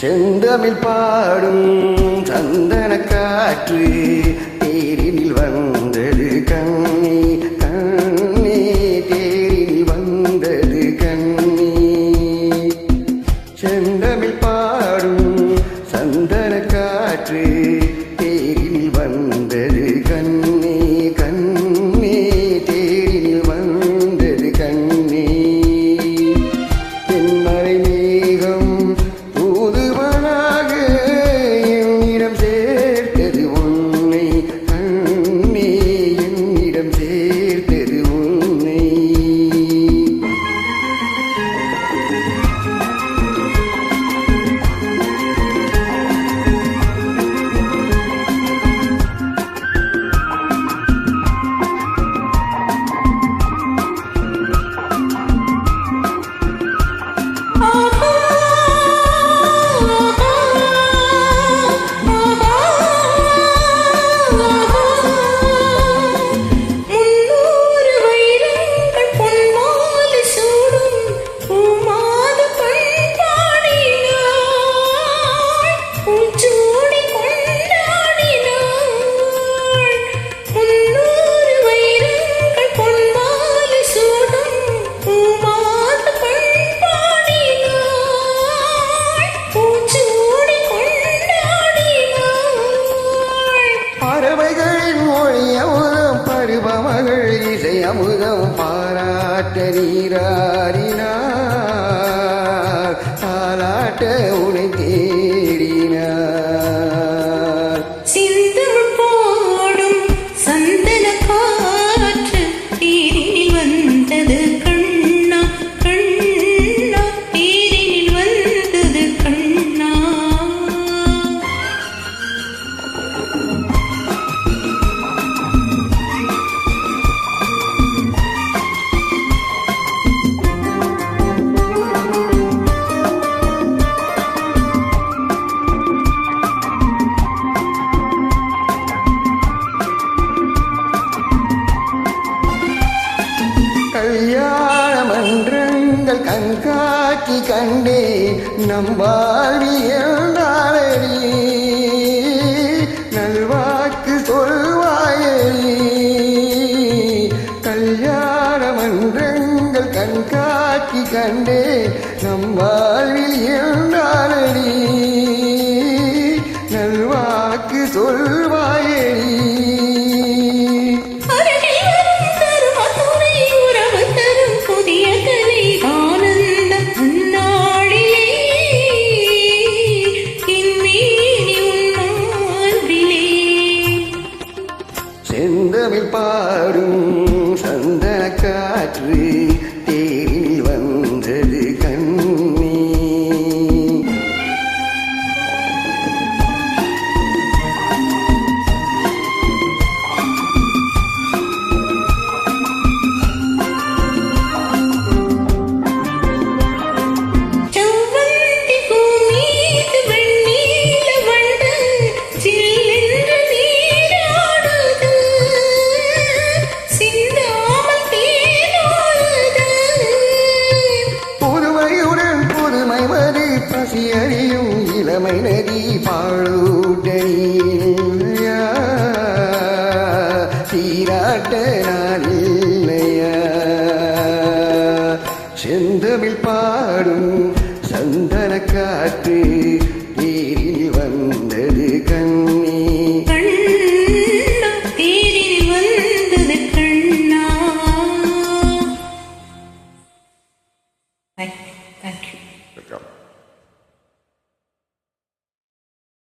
செந்தமிழ் பாடும் சந்தன காற்று தேரினில் வந்தது கண்ணே கண்ணே தேரினில் வந்தது கண்ணே செந்தமிழ் பாடும் சந்தன காற்று தேரினில் வந்தது கண்ணே கண்ணே தேரினில் வந்தது கண்ணே தென்மறை மேகம் பருவமகள் இசை அமுதம் பாராட்ட நீராடினார் தாலாட்ட உனை தேடினார் சிந்தம் போடும் சந்தன காற்று தேரினில் வந்தது கண்ணா கண்ணா தேரினில் வந்தது கண்ணா கல்யாண மன்றங்கள் கண்காட்சி கண்டே நம் வாழ்வியல்தாரடி நல்வாக்கு சொல்வாயடி கல்யாண மன்றங்கள் கண்காட்சி கண்டே நம் வாழ்வில் இருந்தாரடி நல்வாக்கு சொல்வாயடி செந்தமிழ் பாடும் சந்தன காற்று தேரில் வந்தது கண்ணே பசியறியும் இளமை நதி பாழூட்டணியா சீராட்ட நாளில்லையா செந்தமிழ் பாடும் சந்தன காற்று